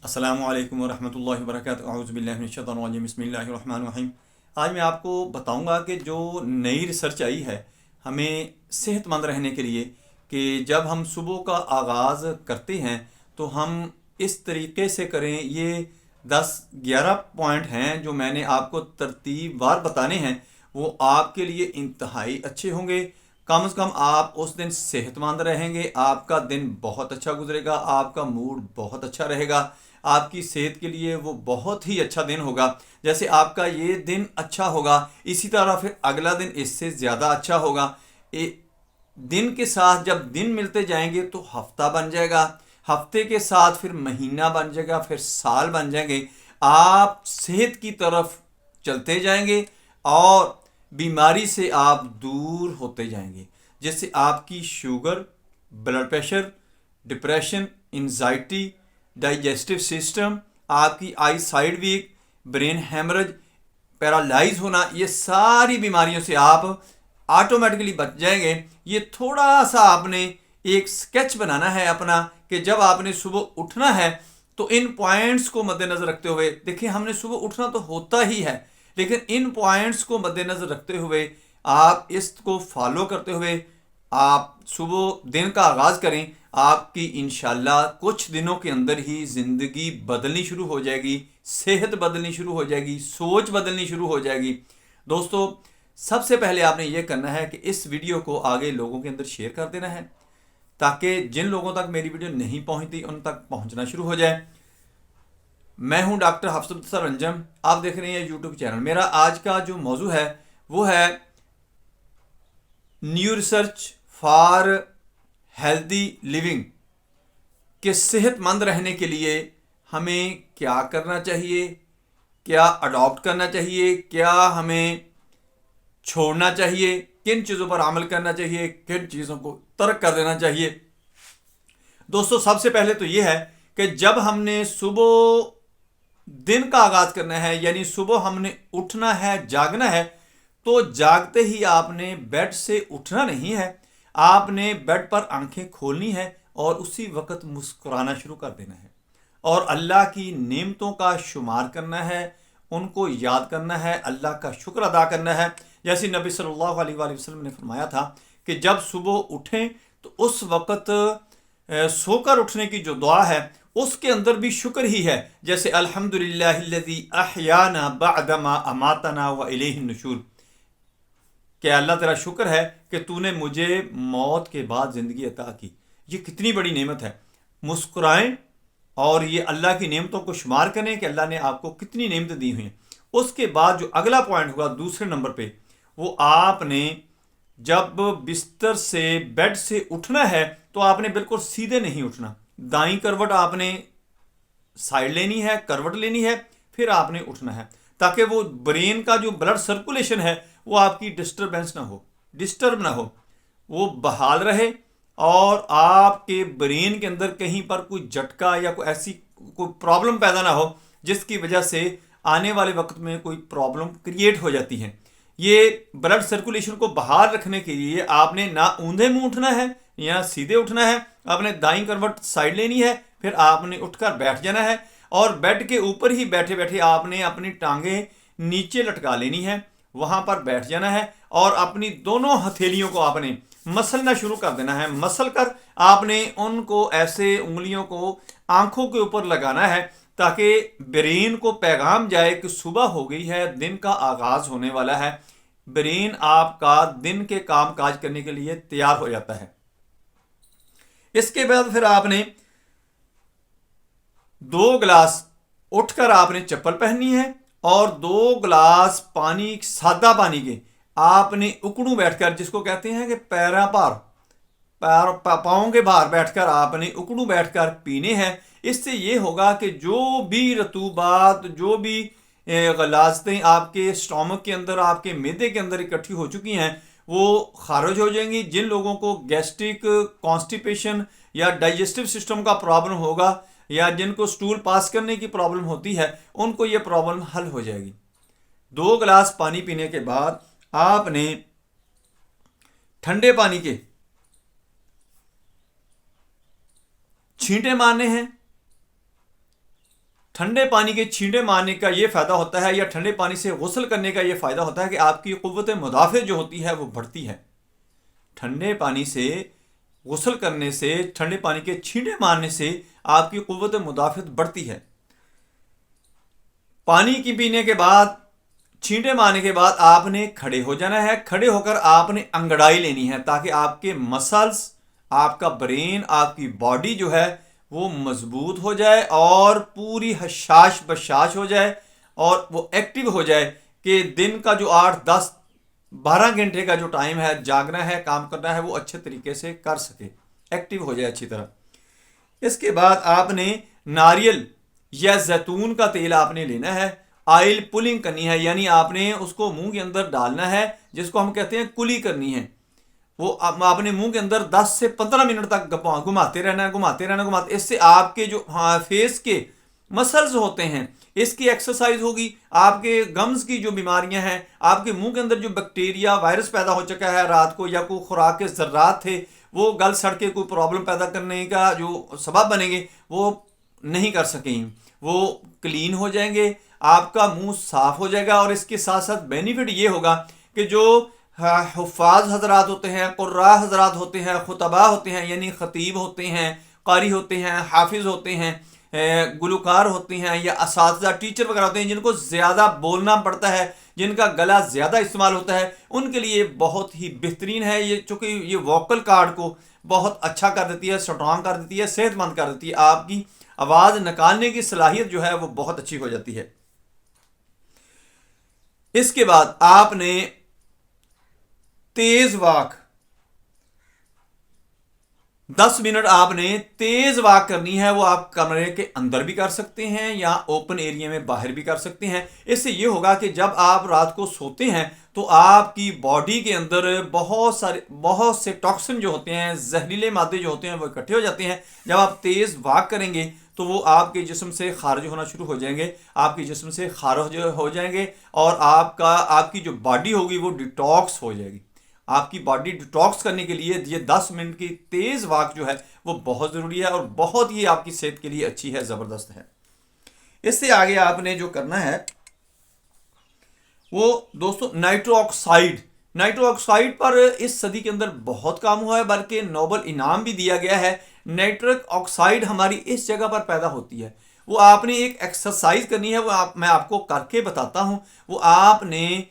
अस्सलामुअलैकुम वरहमतुल्लाहि वबरकातुहू अऊज़ु बिल्लाहि मिनश शैतानिर रजीम बिस्मिल्लाहिर रहमानिर रहीम। आज मैं आपको बताऊंगा कि जो नई रिसर्च आई है हमें सेहतमंद रहने के लिए, कि जब हम सुबह का आगाज़ करते हैं तो हम इस तरीके से करें। ये 10-11 पॉइंट हैं जो मैंने आपको तरतीबवार बताने हैं। वो आपके लिए इंतहाई अच्छे होंगे। कम से कम आप उस दिन सेहतमंद रहेंगे, आपका दिन बहुत अच्छा गुजरेगा, आपका मूड बहुत अच्छा रहेगा, आपकी सेहत के लिए वो बहुत ही अच्छा दिन होगा। जैसे आपका ये दिन अच्छा होगा, इसी तरह फिर अगला दिन इससे ज़्यादा अच्छा होगा। दिन के साथ जब दिन मिलते जाएंगे तो हफ्ता बन जाएगा, हफ्ते के साथ फिर महीना बन जाएगा, फिर साल बन जाएंगे। आप सेहत की तरफ चलते जाएंगे और बीमारी से आप दूर होते जाएंगे, जिससे आपकी sugar, blood pressure, depression, anxiety, digestive system, आपकी eyesight weak, brain haemorrhage, paralyse होना, ये सारी बीमारियों से आप ऑटोमेटिकली बच जाएंगे। ये थोड़ा सा आपने एक स्केच बनाना है अपना, कि जब आपने सुबह उठना है तो इन पॉइंट्स को मद्देनजर रखते हुए, देखिए हमने सुबह उठना तो होता ही है, लेकिन इन पॉइंट्स को मद्देनजर रखते हुए आप इसको फॉलो करते हुए आप सुबह दिन का आगाज़ करें। आपकी इंशाल्लाह कुछ दिनों के अंदर ही ज़िंदगी बदलनी शुरू हो जाएगी, सेहत बदलनी शुरू हो जाएगी, सोच बदलनी शुरू हो जाएगी। दोस्तों, सबसे पहले आपने ये करना है कि इस वीडियो को आगे लोगों के अंदर शेयर कर देना है, ताकि जिन लोगों तक मेरी वीडियो नहीं पहुंचती उन तक पहुंचना शुरू हो जाए। मैं हूं डॉक्टर हफ्सुद्दीन रंजम, आप देख रहे हैं यूट्यूब चैनल। मेरा आज का जो मौजू है वो है new research for healthy living, कि सेहतमंद रहने के लिए हमें क्या करना चाहिए, क्या अडॉप्ट करना चाहिए, क्या हमें छोड़ना चाहिए, किन चीज़ों पर अमल करना चाहिए, किन चीज़ों को तर्क कर देना चाहिए। दोस्तों, सबसे पहले तो यह है कि जब हमने सुबह दिन का आगाज करना है, यानी सुबह हमने उठना है, जागना है, तो जागते ही आपने बेड से उठना नहीं है। आपने बेड पर आंखें खोलनी है और उसी वक्त मुस्कुराना शुरू कर देना है और अल्लाह की नेमतों का शुमार करना है, उनको याद करना है, अल्लाह का शुक्र अदा करना है। जैसे नबी सल्लल्लाहु अलैहि वसल्लम ने फरमाया था कि जब सुबह उठें तो उस वक्त सोकर उठने की जो दुआ है उसके अंदर भी शुक्र ही है। जैसे अल्हम्दुलिल्लाहिल्लज़ी अहयाना बअदमा अमातना व इलैहि नुशूर, कि अल्लाह तेरा शुक्र है कि तूने मुझे मौत के बाद ज़िंदगी अता की। ये कितनी बड़ी नेमत है। मुस्कुराएं और ये अल्लाह की नेमतों को शुमार करें कि अल्लाह ने आपको कितनी नेमत दी हुई हैं। उसके बाद जो अगला पॉइंट होगा दूसरे नंबर पे, वो आपने जब बिस्तर से, बेड से उठना है तो आपने बिल्कुल सीधे नहीं उठना। दाई करवट आपने साइड लेनी है, करवट लेनी है, फिर आपने उठना है, ताकि वो ब्रेन का जो ब्लड सर्कुलेशन है वो आपकी डिस्टरबेंस ना हो, डिस्टर्ब ना हो, वो बहाल रहे और आपके ब्रेन के अंदर कहीं पर कोई झटका या कोई ऐसी कोई प्रॉब्लम पैदा ना हो जिसकी वजह से आने वाले वक्त में कोई प्रॉब्लम क्रिएट हो जाती है। ये ब्लड सर्कुलेशन को बहाल रखने के लिए आपने ना ऊंधे मुंह उठना है या सीधे उठना है। आपने दाई करवट साइड लेनी है, फिर आपने उठकर बैठ जाना है और बेड के ऊपर ही बैठे बैठे आपने अपनी टांगें नीचे लटका लेनी है, वहां पर बैठ जाना है और अपनी दोनों हथेलियों को आपने मसलना शुरू कर देना है। मसल कर आपने उनको ऐसे उंगलियों को आंखों के ऊपर लगाना है, ताकि ब्रेन को पैगाम जाए कि सुबह हो गई है, दिन का आगाज होने वाला है। ब्रेन आपका दिन के काम काज करने के लिए तैयार हो जाता है। इसके बाद फिर आपने 2 गिलास उठकर आपने चप्पल पहननी है और 2 गिलास पानी, सादा पानी के, आपने उकड़ू बैठकर, जिसको कहते हैं कि पैरा भार, पैर पाँव के भार बैठकर आपने उकड़ू बैठकर पीने हैं। इससे ये होगा कि जो भी रतूबात, जो भी गलाजतें आपके स्टोमक के अंदर, आपके मैदे के अंदर इकट्ठी हो चुकी हैं, वो खारिज हो जाएंगी। जिन लोगों को गैस्ट्रिक, कॉन्स्टिपेशन या डाइजेस्टिव सिस्टम का प्रॉब्लम होगा, या जिनको स्टूल पास करने की प्रॉब्लम होती है, उनको ये प्रॉब्लम हल हो जाएगी। 2 गिलास पानी पीने के बाद आपने ठंडे पानी के छींटे मारने हैं ठंडे पानी के छींटे मारने का ये फ़ायदा होता है, या ठंडे पानी से गुस्ल करने का ये फ़ायदा होता है कि आपकी क़ुव्वत मुदाफ़े जो होती है वो बढ़ती है। ठंडे पानी से गुस्ल करने से, ठंडे पानी के छींटे मारने से आपकी क़ुव्वत मुदाफ़त बढ़ती है। पानी की पीने के बाद, छींटे मारने के बाद आपने खड़े हो जाना है। खड़े होकर आपने अंगड़ाई लेनी है ताकि आपके मसल्स, आपका ब्रेन, आपकी बॉडी जो है वो मजबूत हो जाए और पूरी हशाश बशाश हो जाए और वो एक्टिव हो जाए कि दिन का जो 8, 10, 12 घंटे का जो टाइम है, जागना है, काम करना है, वो अच्छे तरीके से कर सके, एक्टिव हो जाए अच्छी तरह। इसके बाद आपने नारियल या जैतून का तेल आपने लेना है। ऑयल पुलिंग करनी है, यानी आपने उसको मुंह के अंदर डालना है, जिसको हम कहते हैं कुली करनी है। वो आपने मुंह के अंदर 10 से 15 मिनट तक घुमाते रहना है, घुमाते रहना, घुमाते। इससे आपके जो फेस के मसल्स होते हैं इसकी एक्सरसाइज होगी। आपके गम्स की जो बीमारियां हैं, आपके मुंह के अंदर जो बैक्टीरिया वायरस पैदा हो चुका है रात को, या कोई खुराक के ज़र्रात थे वो गल सड़ के कोई प्रॉब्लम पैदा करने का जो सबब बनेंगे वो नहीं कर सकेंगे, वो क्लीन हो जाएंगे, आपका मुंह साफ हो जाएगा। और इसके साथ साथ बेनिफिट ये होगा कि जो हुफ़ाज़ हजरात होते हैं, कुर्रा हजरात होते हैं, खुतबा होते हैं, यानी ख़तीब होते हैं, कारी होते हैं, हाफिज़ होते हैं, गुलकार होते हैं, या असातिज़ा टीचर वगैरह होते हैं जिनको ज़्यादा बोलना पड़ता है, जिनका गला ज़्यादा इस्तेमाल होता है, उनके लिए बहुत ही बेहतरीन है ये, चूँकि ये वोकल कार्ड को बहुत अच्छा कर देती है, स्ट्रॉन्ग कर देती है, सेहतमंद कर देती है। आपकी आवाज़ निकालने की सलाहियत जो है वो बहुत अच्छी हो जाती है। इसके बाद आपने तेज वाक 10 मिनट आपने तेज वाक करनी है। वो आप कमरे के अंदर भी कर सकते हैं या ओपन एरिया में बाहर भी कर सकते हैं। इससे ये होगा कि जब आप रात को सोते हैं तो आपकी बॉडी के अंदर बहुत से टॉक्सिन जो होते हैं, जहरीले मादे जो होते हैं, वो इकट्ठे हो जाते हैं। जब आप तेज वाक करेंगे तो वो आपके जिस्म से खारिज होना शुरू हो जाएंगे, आपके जिस्म से खारिज हो जाएंगे, और आपकी जो बॉडी होगी वो डिटॉक्स हो जाएगी। आपकी बॉडी डिटॉक्स करने के लिए ये 10 मिनट की तेज वॉक जो है वो बहुत ज़रूरी है और बहुत ही आपकी सेहत के लिए अच्छी है, ज़बरदस्त है। इससे आगे आपने जो करना है वो दोस्तों नाइट्रो ऑक्साइड पर इस सदी के अंदर बहुत काम हुआ है, बल्कि नोबल इनाम भी दिया गया है। नाइट्रिक ऑक्साइड हमारी इस जगह पर पैदा होती है। वो आपने एक एक्सरसाइज करनी है, मैं आपको करके बताता हूँ। वो आपने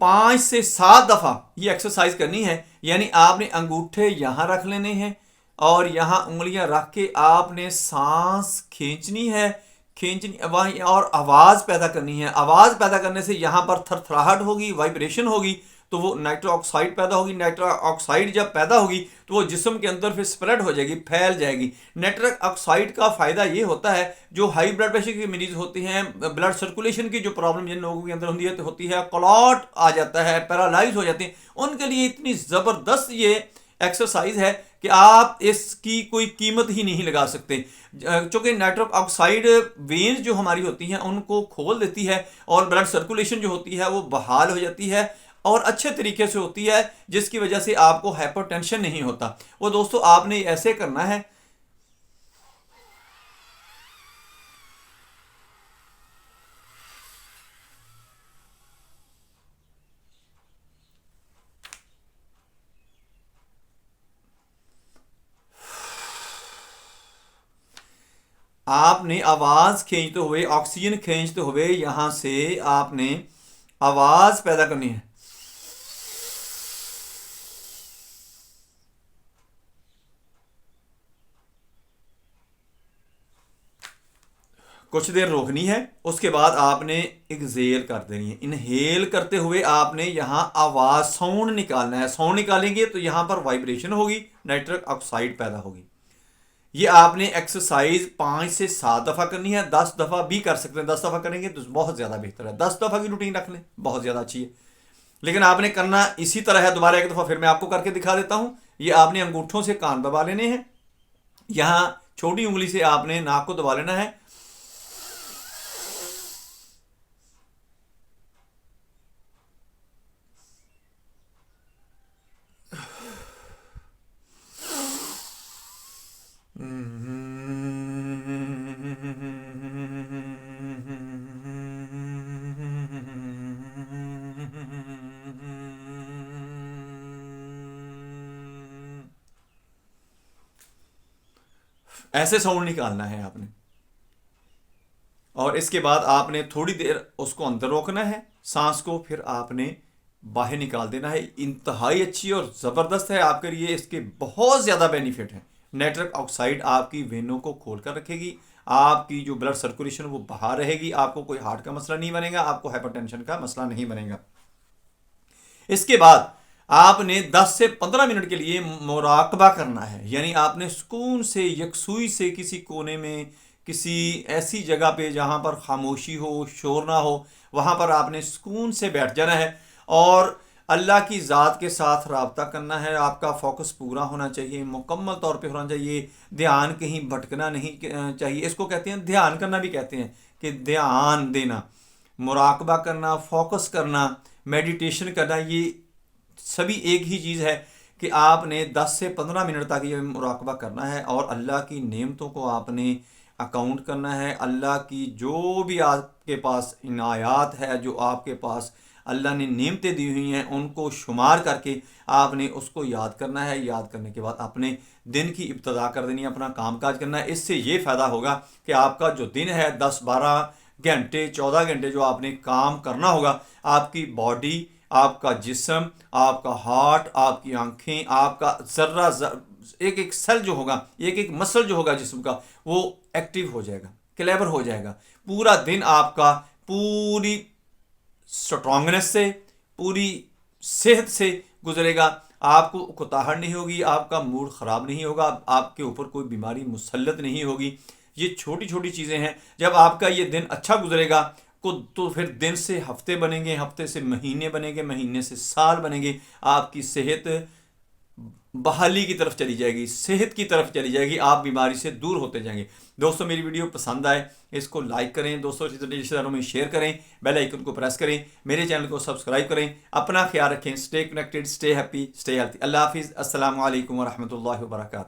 5 से 7 दफ़ा ये एक्सरसाइज करनी है। यानी आपने अंगूठे यहाँ रख लेने हैं और यहाँ उंगलियां रख के आपने सांस खींचनी है, वहीं, और आवाज़ पैदा करनी है। आवाज़ पैदा करने से यहाँ पर थरथराहट होगी, वाइब्रेशन होगी, तो वो नाइट्रो ऑक्साइड पैदा होगी। नाइट्रो ऑक्साइड जब पैदा होगी तो वो जिस्म के अंदर फिर स्प्रेड हो जाएगी, फैल जाएगी। नाइट्रो ऑक्साइड का फ़ायदा ये होता है, जो हाई ब्लड प्रेशर के मरीज होते हैं, ब्लड सर्कुलेशन की जो प्रॉब्लम जिन लोगों के अंदर होती है, क्लॉट आ जाता है, पैरालाइज हो जाते हैं, उनके लिए इतनी ज़बरदस्त ये एक्सरसाइज है कि आप इसकी कोई कीमत ही नहीं लगा सकते। चूँकि नाइट्रिक ऑक्साइड वेन्स जो हमारी होती हैं उनको खोल देती है और ब्लड सर्कुलेशन जो होती है वो बहाल हो जाती है और अच्छे तरीके से होती है, जिसकी वजह से आपको हाइपरटेंशन नहीं होता। वो दोस्तों आपने ऐसे करना है। आपने आवाज़ खींचते हुए, ऑक्सीजन खींचते हुए यहाँ से आपने आवाज़ पैदा करनी है। कुछ देर रोकनी है, उसके बाद आपने एक्सेल कर देनी है। इनहेल करते हुए आपने यहाँ आवाज़, साउंड निकालना है। साउंड निकालेंगे तो यहाँ पर वाइब्रेशन होगी, नाइट्रिक ऑक्साइड पैदा होगी। ये आपने एक्सरसाइज 5 से 7 दफ़ा करनी है। 10 दफ़ा भी कर सकते हैं, 10 दफ़ा करेंगे तो बहुत ज़्यादा बेहतर है। 10 दफ़ा की रूटीन रख लें, बहुत ज़्यादा अच्छी है। लेकिन आपने करना इसी तरह है। दोबारा एक दफ़ा फिर मैं आपको करके दिखा देता हूँ। ये आपने अंगूठों से कान दबा लेने हैं, यहाँ छोटी उंगली से आपने नाक को दबा लेना है। ऐसे साउंड निकालना है आपने। और इसके बाद आपने थोड़ी देर उसको अंदर रोकना है सांस को, फिर आपने बाहर निकाल देना है। इंतहाई अच्छी और ज़बरदस्त है आपके लिए, इसके बहुत ज़्यादा बेनिफिट हैं। नाइट्रिक ऑक्साइड आपकी वेनों को खोल कर रखेगी, आपकी जो ब्लड सर्कुलेशन वो बाहर रहेगी, आपको कोई हार्ट का मसला नहीं बनेगा, आपको हाइपरटेंशन का मसला नहीं बनेगा। इसके बाद आपने 10 से 15 मिनट के लिए मुराकबा करना है, यानी आपने सुकून से यकसुई से किसी कोने में, किसी ऐसी जगह पे जहाँ पर खामोशी हो, शोर ना हो, वहाँ पर आपने सुकून से बैठ जाना है और अल्लाह की ज़ात के साथ रब्ता करना है। आपका फोकस पूरा होना चाहिए, मुकम्मल तौर पे होना चाहिए, ध्यान कहीं भटकना नहीं चाहिए। इसको कहते हैं ध्यान करना भी कहते हैं, कि ध्यान देना, मुराकबा करना, फोकस करना, मेडिटेशन करना, ये सभी एक ही चीज़ है कि आपने 10 से 15 मिनट तक ये मुराकबा करना है और अल्लाह की नेमतों को आपने अकाउंट करना है। अल्लाह की जो भी आपके पास इनायात है, जो आपके पास अल्लाह ने नेमतें दी हुई हैं, उनको शुमार करके आपने उसको याद करना है। याद करने के बाद अपने दिन की इब्तदा कर देनी है, अपना कामकाज करना है। इससे ये फ़ायदा होगा कि आपका जो दिन है 10-12 घंटे 14 घंटे जो आपने काम करना होगा, आपकी बॉडी, आपका जिस्म, आपका हार्ट, आपकी आंखें, आपका जर्रा एक एक सेल जो होगा, एक एक मसल जो होगा जिस्म का, वो एक्टिव हो जाएगा, क्लेवर हो जाएगा। पूरा दिन आपका पूरी स्ट्रांगनेस से, पूरी सेहत से गुजरेगा। आपको उकताहट नहीं होगी, आपका मूड ख़राब नहीं होगा, आपके ऊपर कोई बीमारी मुसल्लत नहीं होगी। ये छोटी छोटी चीज़ें हैं। जब आपका ये दिन अच्छा गुजरेगा तो फिर दिन से हफ्ते बनेंगे, हफ्ते से महीने बनेंगे, महीने से साल बनेंगे। आपकी सेहत बहाली की तरफ चली जाएगी, सेहत की तरफ चली जाएगी, आप बीमारी से दूर होते जाएंगे। दोस्तों, मेरी वीडियो पसंद आए इसको लाइक करें, दोस्तों रिश्तेदारों में शेयर करें, बेल आइकन को प्रेस करें, मेरे चैनल को सब्सक्राइब करें। अपना ख्याल रखें। Stay connected, stay happy, stay healthy. अल्लाह हाफिज़। अस्सलामु अलैकुम वरहमतुल्लाहि वबरकातुहू।